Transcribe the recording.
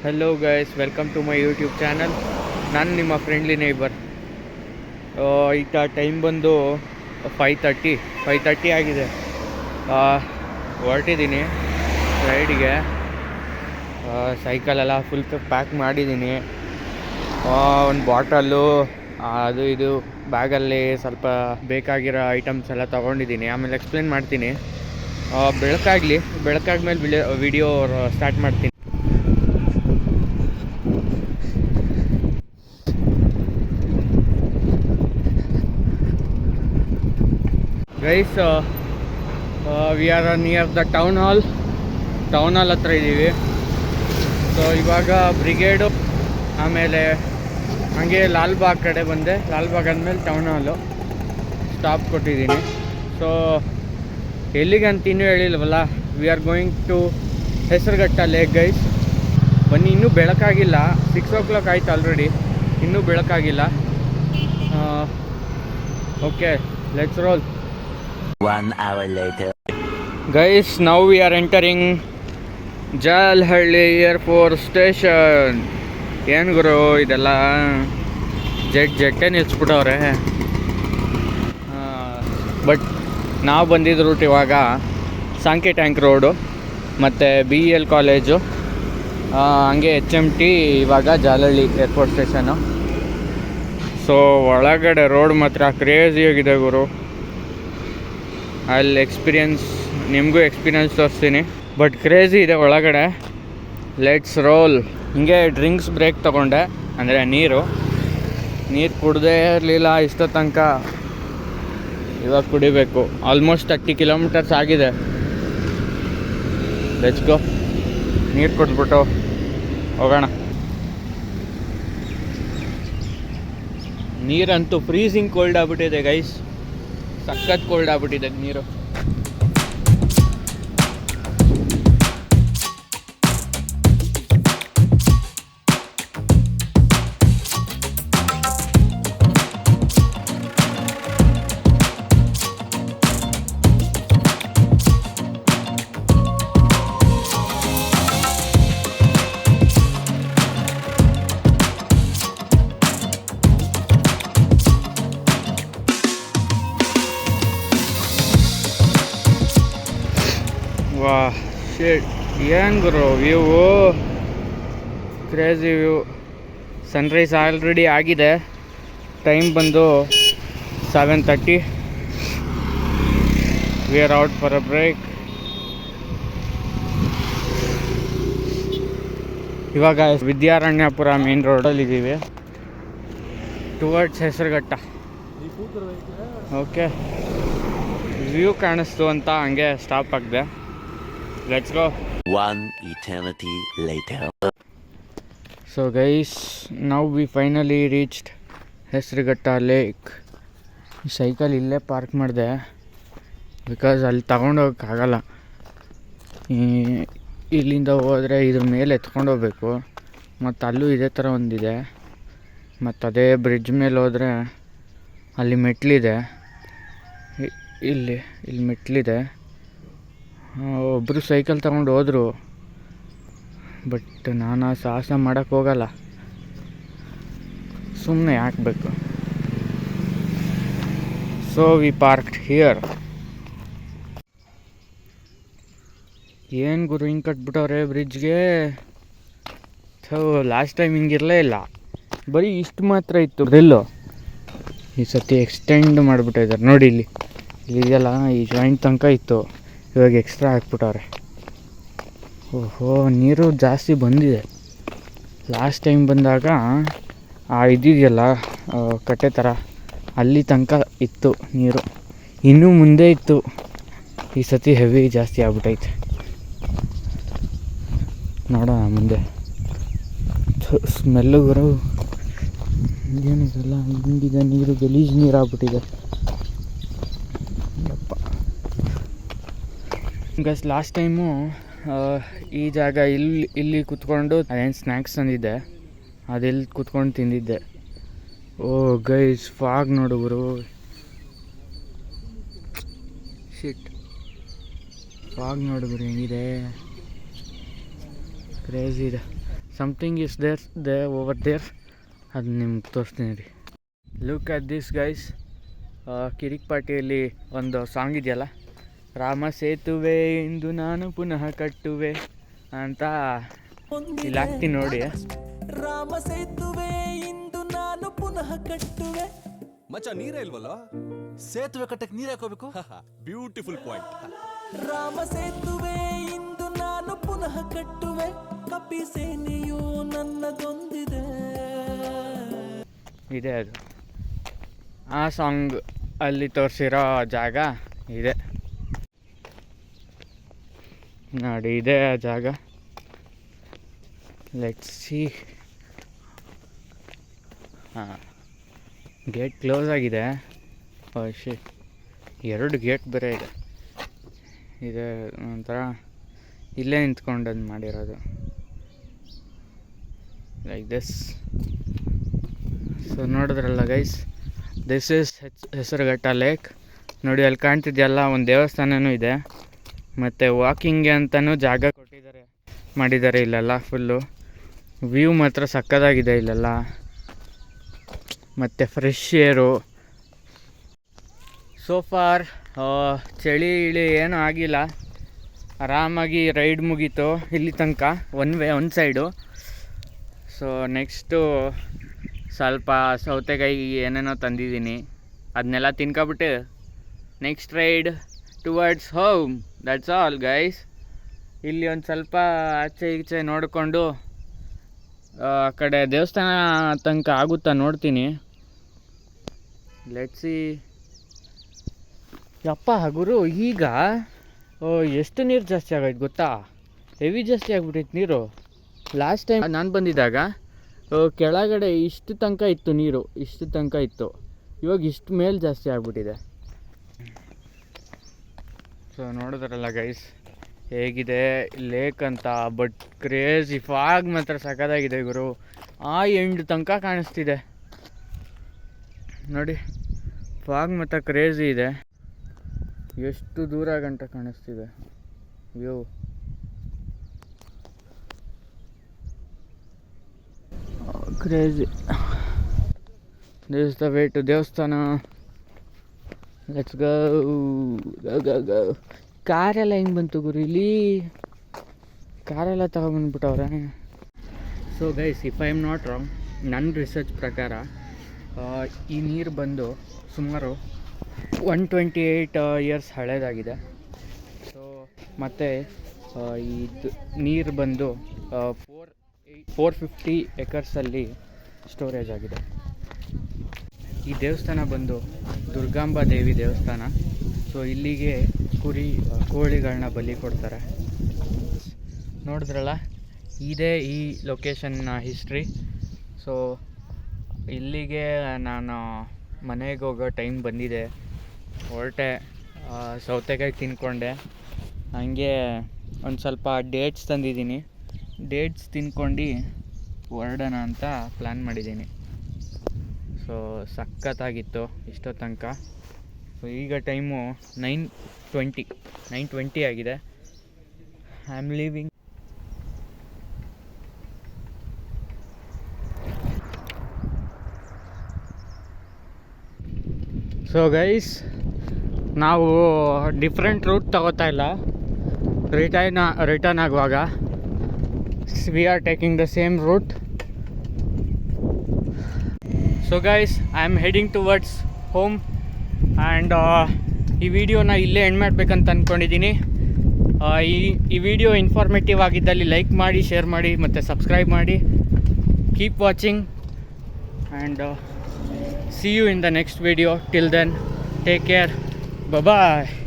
Hello guys, welcome to my YouTube channel. ನಾನು ನಿಮ್ಮ friendly neighbour. ಈಗ ಟೈಮ್ ಬಂದು 5:30 ಆಗಿದೆ. ಹೊರಟಿದ್ದೀನಿ ರೈಡಿಗೆ. ಸೈಕಲೆಲ್ಲ ಫುಲ್ ಪ್ಯಾಕ್ ಮಾಡಿದ್ದೀನಿ. ಒಂದು ಬಾಟಲು, ಅದು ಇದು ಬ್ಯಾಗಲ್ಲಿ ಸ್ವಲ್ಪ ಬೇಕಾಗಿರೋ ಐಟಮ್ಸ್ ಎಲ್ಲ ತೊಗೊಂಡಿದ್ದೀನಿ. ಆಮೇಲೆ ಎಕ್ಸ್ಪ್ಲೇನ್ ಮಾಡ್ತೀನಿ. ಬೆಳಕಾದ್ಮೇಲೆ ವಿಡಿಯೋ ಸ್ಟಾರ್ಟ್ ಮಾಡ್ತೀನಿ. Guys, we are near the town hall ಹತ್ರ ಇದ್ದೀವಿ. ಸೊ ಇವಾಗ ಬ್ರಿಗೇಡು, ಆಮೇಲೆ ಹಾಗೆ ಲಾಲ್ಬಾಗ್ ಕಡೆ ಬಂದೆ. ಲಾಲ್ಬಾಗ್ ಆದಮೇಲೆ ಟೌನ್ ಹಾಲು ಸ್ಟಾಪ್ ಕೊಟ್ಟಿದ್ದೀನಿ. ಸೊ ಎಲ್ಲಿಗೆ ಅಂತ ಇನ್ನೂ ಹೇಳಿಲ್ವಲ್ಲ. We are going to Hesaraghatta lake guys. ಬನ್ನಿ, ಇನ್ನೂ ಬೆಳಕಾಗಿಲ್ಲ. 6 o'clock ಆಯ್ತು ಆಲ್ರೆಡಿ, ಇನ್ನೂ ಬೆಳಕಾಗಿಲ್ಲ. Okay, let's roll. 1 hour later. Guys, now we are entering Jalahalli air force station. ಏನು ಗುರು ಇದೆಲ್ಲ ಜೆಟ್ಟೇ ನಿಲ್ಸ್ಬಿಟ್ಟವ್ರೆ. ಬಟ್ ನಾವು ಬಂದಿದ್ದ ರೂಟ್ ಇವಾಗ ಸಾಂಕೆ ಟ್ಯಾಂಕ್ ರೋಡು ಮತ್ತು BEL ಕಾಲೇಜು, ಹಂಗೆ HMT, ಇವಾಗ ಜಾಲಹಳ್ಳಿ ಏರ್ಫೋರ್ಸ್ ಸ್ಟೇಷನು. ಸೊ ಒಳಗಡೆ ರೋಡ್ ಮಾತ್ರ ಕ್ರೇಜಿಯಾಗಿದೆ ಗುರು. ಅಲ್ಲಿ ನಿಮಗೂ ಎಕ್ಸ್ಪೀರಿಯನ್ಸ್ ತೋರಿಸ್ತೀನಿ. ಬಟ್ ಕ್ರೇಜಿ ಇದೆ ಒಳಗಡೆ. Let's roll. ಹಿಂಗೆ ಡ್ರಿಂಕ್ಸ್ ಬ್ರೇಕ್ ತೊಗೊಂಡೆ, ಅಂದರೆ ನೀರು ಕುಡ್ದೇ ಇರಲಿಲ್ಲ ಇಷ್ಟೋ ತನಕ. ಇವಾಗ ಕುಡಿಬೇಕು. ಆಲ್ಮೋಸ್ಟ್ 30 kilometers ಆಗಿದೆ. Let's go. ನೀರು ಕುಡಿದ್ಬಿಟ್ಟು ಹೋಗೋಣ. ನೀರಂತೂ ಫ್ರೀಸಿಂಗ್ ಕೋಲ್ಡ್ ಆಗ್ಬಿಟ್ಟಿದೆ ಗೈಸ್. ಸಖತ್ ಕೋಲ್ಡ್ ಆಗ್ಬಿಟ್ಟಿದೆ ನೀರು. ವಾ ಶಿಟ್, ಏನು ಗುರು view, crazy view. Sunrise already ಆಗಿದೆ. ಟೈಮ್ ಬಂದು 7:30. We are out for a break. ಇವಾಗ ವಿದ್ಯಾರಣ್ಯಪುರ ಮೇನ್ ರೋಡಲ್ಲಿದ್ದೀವಿ, ಟುವರ್ಡ್ಸ್ ಹೆಸರುಘಟ್ಟ. ಓಕೆ, ವ್ಯೂ ಕಾಣಿಸ್ತು ಅಂತ ಹಂಗೆ ಸ್ಟಾಪ್ ಆಗಿದೆ. Let's go. 1 eternity later. So guys, now we finally reached Hesaraghatta lake. Cycle ಇಲ್ಲೇ ಪಾರ್ಕ್ ಮಾಡಿದೆ, ಬಿಕಾಸ್ ಅಲ್ಲಿ ತಗೊಂಡೋಗಕ್ಕಾಗಲ್ಲ. ಇಲ್ಲಿಂದ ಹೋದರೆ ಇದ್ರ ಮೇಲೆ ಎತ್ಕೊಂಡೋಗ್ಬೇಕು. ಮತ್ತು ಅಲ್ಲೂ ಇದೇ ಥರ ಒಂದಿದೆ. ಮತ್ತು ಅದೇ ಬ್ರಿಡ್ಜ್ ಮೇಲೆ ಹೋದರೆ ಅಲ್ಲಿ ಮೆಟ್ಲಿದೆ. ಇಲ್ಲಿ ಮೆಟ್ಲಿದೆ. ಒಬ್ಬರು ಸೈಕಲ್ ತಗೊಂಡು ಹೋದರು, ಬಟ್ ನಾನು ಆ ಸಾಹಸ ಮಾಡೋಕ್ಕೆ ಹೋಗಲ್ಲ. ಸುಮ್ಮನೆ ಹಾಕಬೇಕು. So we parked here. ಏನು ಗುರು ಹಿಂಗೆ ಕಟ್ಬಿಟ್ಟವ್ರೆ ಬ್ರಿಡ್ಜ್ಗೆ. ಲಾಸ್ಟ್ ಟೈಮ್ ಹಿಂಗಿರಲೇ ಇಲ್ಲ, ಬರೀ ಇಷ್ಟು ಮಾತ್ರ ಇತ್ತು ಬ್ರಿಲ್ಲು. ಈ ಸತಿ ಎಕ್ಸ್ಟೆಂಡ್ ಮಾಡಿಬಿಟ್ಟಿದ್ದಾರೆ ನೋಡಿ. ಇದೆಲ್ಲ ಈ ಜಾಯಿಂಟ್ ತನಕ ಇತ್ತು, ಇವಾಗ ಎಕ್ಸ್ಟ್ರಾ ಹಾಕ್ಬಿಟ್ಟವ್ರೆ. ಓಹೋ, ನೀರು ಜಾಸ್ತಿ ಬಂದಿದೆ. ಲಾಸ್ಟ್ ಟೈಮ್ ಬಂದಾಗ ಇದಿದೆಯಲ್ಲ ಕಟ್ಟೆ ಥರ, ಅಲ್ಲಿ ತನಕ ಇತ್ತು ನೀರು, ಇನ್ನೂ ಮುಂದೆ ಇತ್ತು. ಈ ಸತಿ ಹೆವಿ ಜಾಸ್ತಿ ಆಗ್ಬಿಟ್ಟೈತೆ. ನೋಡೋಣ ಮುಂದೆ. ಸ್ಮೆಲ್ಲುಗಳು ಏನಿದೆಲ್ಲ ಹಿಂಗಿದೆ. ನೀರು ಗಲೀಜು ನೀರು ಆಗ್ಬಿಟ್ಟಿದೆ. ಗಸ್ ಲಾಸ್ಟ್ ಟೈಮು ಈ ಜಾಗ ಇಲ್ಲಿ ಕೂತ್ಕೊಂಡು ಅದೇನು ಸ್ನ್ಯಾಕ್ಸ್ ತಂದಿದ್ದೆ, ಅದೆಲ್ಲಿ ಕೂತ್ಕೊಂಡು ತಿಂದಿದ್ದೆ. ಓ ಗೈಸ್, ಫಾಗ್ ನೋಡುವರು. ಶಿಟ್, ಫಾಗ್ ನೋಡಿದ್ರು ಹೆಂಗಿದೆ, ಕ್ರೇಜಿ ಇದೆ. ಸಮಥಿಂಗ್ ಇಸ್ ಓವರ್ ದೇರ್, ಅದು ನಿಮ್ಗೆ ತೋರಿಸ್ತೀನಿ ರೀ. Look at this guys. ಕಿರಿಕ್ ಪಾರ್ಟಿಯಲ್ಲಿ ಒಂದು ಸಾಂಗ್ ಇದೆಯಲ್ಲ, ರಾಮ ಸೇತುವೆ ಇಂದು ನಾನು ಪುನಃ ಕಟ್ಟುವೆ ಅಂತ ಇಲ್ಲಿ ಹಾಕ್ತೀನಿ ನೋಡಿ. ರಾಮ ಸೇತುವೆ ಇಂದು ನಾನು ಪುನಃ ಕಟ್ಟುವೆ. ಮಚ್ಚ ನೀರೇ ಇಲ್ವಲ್ಲ, ಸೇತುವೆ ಕಟ್ಟಕ್ಕೆ ನೀರು ಹಾಕೋಬೇಕು. Beautiful point. ರಾಮ ಸೇತುವೆ ಇಂದು ನಾನು ಪುನಃ ಕಟ್ಟುವೆ, ಕಪಿ ಸೇನೆಯು ನನ್ನದೊಂದಿದೆ. ಇದೆ ಅದು, ಆ ಸಾಂಗ್ ಅಲ್ಲಿ ತೋರಿಸಿರೋ ಜಾಗ ಇದೆ ನೋಡಿ, ಇದೆ ಆ ಜಾಗ. Let's see. ಹಾಂ, ಗೇಟ್ ಕ್ಲೋಸ್ ಆಗಿದೆ. ಶಿಟ್, 2 ಗೇಟ್ ಬೇರೆ ಇದೆ. ಇದೆ ಒಂಥರ ಇಲ್ಲೇ ನಿಂತ್ಕೊಂಡದ್ದು ಮಾಡಿರೋದು, ಲೈಕ್ ದಿಸ್. ಸೊ ನೋಡಿದ್ರಲ್ಲ guys, this is Hesaraghatta lake. ನೋಡಿ ಅಲ್ಲಿ ಕಾಣ್ತಿದೆಯಲ್ಲ, ಒಂದು ದೇವಸ್ಥಾನವೂ ಇದೆ, ಮತ್ತು ವಾಕಿಂಗ್ಗೆ ಅಂತಲೂ ಜಾಗ ಮಾಡಿದ್ದಾರೆ ಇಲ್ಲೆಲ್ಲ. ಫುಲ್ಲು ವ್ಯೂ ಮಾತ್ರ ಸಕ್ಕತ್ತಾಗಿದೆ ಇಲ್ಲೆಲ್ಲ, ಮತ್ತು ಫ್ರೆಶ್ ಏರು. ಸೋ ಫಾರ್ ಚಳಿ ಇಳಿ ಏನೂ ಆಗಿಲ್ಲ, ಆರಾಮಾಗಿ ರೈಡ್ ಮುಗೀತು ಇಲ್ಲಿ ತನಕ, ಒಂದು ಸೈಡು. ಸೊ ನೆಕ್ಸ್ಟು ಸ್ವಲ್ಪ ಸೌತೆಕಾಯಿ ಏನೇನೋ ತಂದಿದ್ದೀನಿ, ಅದನ್ನೆಲ್ಲ ತಿನ್ಕೊಬಿಟ್ಟು next ride towards home. That's all guys. ಇಲ್ಲಿ ಒಂದು ಸ್ವಲ್ಪ ಆಚೆ ಈಚೆ ನೋಡಿಕೊಂಡು ಆ ಕಡೆ ದೇವಸ್ಥಾನ ತನಕ ಆಗುತ್ತಾ ನೋಡ್ತೀನಿ. ಲೆಟ್ಸಿ. ಯಪ್ಪ ಗುರು, ಈಗ ಎಷ್ಟು ನೀರು ಜಾಸ್ತಿ ಆಗೋಯ್ತು ಗೊತ್ತಾ? ಹೆವಿ ಜಾಸ್ತಿ ಆಗ್ಬಿಟ್ಟೈತೆ ನೀರು. ಲಾಸ್ಟ್ ಟೈಮ್ ನಾನು ಬಂದಿದ್ದಾಗ ಕೆಳಗಡೆ ಇಷ್ಟು ತನಕ ಇತ್ತು ನೀರು, ಇಷ್ಟು ತನಕ ಇತ್ತು. ಇವಾಗ ಇಷ್ಟು ಮೇಲೆ ಜಾಸ್ತಿ ಆಗ್ಬಿಟ್ಟಿದೆ. ಸೊ ನೋಡಿದ್ರಲ್ಲ ಗೈಸ್ ಹೇಗಿದೆ ಲೇಕ್ ಅಂತ. ಬಟ್ ಕ್ರೇಜಿ ಫಾಗ್ ಮಾತ್ರ ಸಖತ್ತಾಗಿದೆ ಗುರು. ಆ ಎಂಡ್ ತನಕ ಕಾಣಿಸ್ತಿದೆ ನೋಡಿ, ಫಾಗ್ ಮಾತ್ರ ಕ್ರೇಜಿ ಇದೆ. ಎಷ್ಟು ದೂರ ಗಂಟ ಕಾಣಿಸ್ತಿದೆ view. Crazy. This is the way to ದೇವಸ್ಥಾನ. Let's go go go. ಕಾರೆಲ್ಲ ಹೆಂಗೆ ಬಂತು ಗುರು ಇಲ್ಲಿ? ಕಾರೆಲ್ಲ ತಗೊಬಂದ್ಬಿಟ್ಟವ್ರೆ. So guys, if I am not wrong, ನನ್ನ ರಿಸರ್ಚ್ ಪ್ರಕಾರ ಈ ನೀರು ಬಂದು ಸುಮಾರು 128 ಇಯರ್ಸ್ ಹಳೇದಾಗಿದೆ. ಸೊ ಮತ್ತು ಇದು ನೀರು ಬಂದು 450 ಎಕರ್ಸಲ್ಲಿ ಸ್ಟೋರೇಜ್ ಆಗಿದೆ. ಈ ದೇವಸ್ಥಾನ ಬಂದು ದುರ್ಗಾಂಬಾ ದೇವಿ ದೇವಸ್ಥಾನ. ಸೊ ಇಲ್ಲಿಗೆ ಕೋಳಿಗಳನ್ನ ಬಲಿ ಕೊಡ್ತಾರೆ. ನೋಡಿದ್ರಲ್ಲ, ಇದೇ ಈ ಲೊಕೇಶನ್ನ ಹಿಸ್ಟ್ರಿ. ಸೊ ಇಲ್ಲಿಗೆ ನಾನು ಮನೆಗೆ ಹೋಗೋ ಟೈಮ್ ಬಂದಿದೆ. ಹೊರಟೆ, ಸೌತೆಕಾಯಿ ತಿನ್ಕೊಂಡೆ, ಹಾಗೆ ಒಂದು ಸ್ವಲ್ಪ ಡೇಟ್ಸ್ ತಂದಿದ್ದೀನಿ. ಡೇಟ್ಸ್ ತಿನ್ಕೊಂಡು ಹೊರಡೋಣ ಅಂತ ಪ್ಲ್ಯಾನ್ ಮಾಡಿದ್ದೀನಿ. ಸೊ ಸಖತ್ತಾಗಿತ್ತು ಇಷ್ಟೋ ತನಕ. ಸೊ ಈಗ ಟೈಮು 9:20 ಆಗಿದೆ. I am leaving. So guys, ನಾವು ಡಿಫ್ರೆಂಟ್ ರೂಟ್ ತಗೋತಾ ಇಲ್ಲ. ರಿಟರ್ನ್ ಆಗುವಾಗ we are taking the same route. So guys, I am heading towards home. And ಈ ವಿಡಿಯೋನ ಇಲ್ಲೇ ಎಂಡ್ ಮಾಡಬೇಕಂತ ಅಂದ್ಕೊಂಡಿದ್ದೀನಿ. ಈ ವಿಡಿಯೋ ಇನ್ಫಾರ್ಮೇಟಿವ್ ಆಗಿದ್ದಲ್ಲಿ ಲೈಕ್ ಮಾಡಿ, ಶೇರ್ ಮಾಡಿ ಮತ್ತು ಸಬ್ಸ್ಕ್ರೈಬ್ ಮಾಡಿ. Keep watching and see you in the next video. Till then, take care. Bye bye.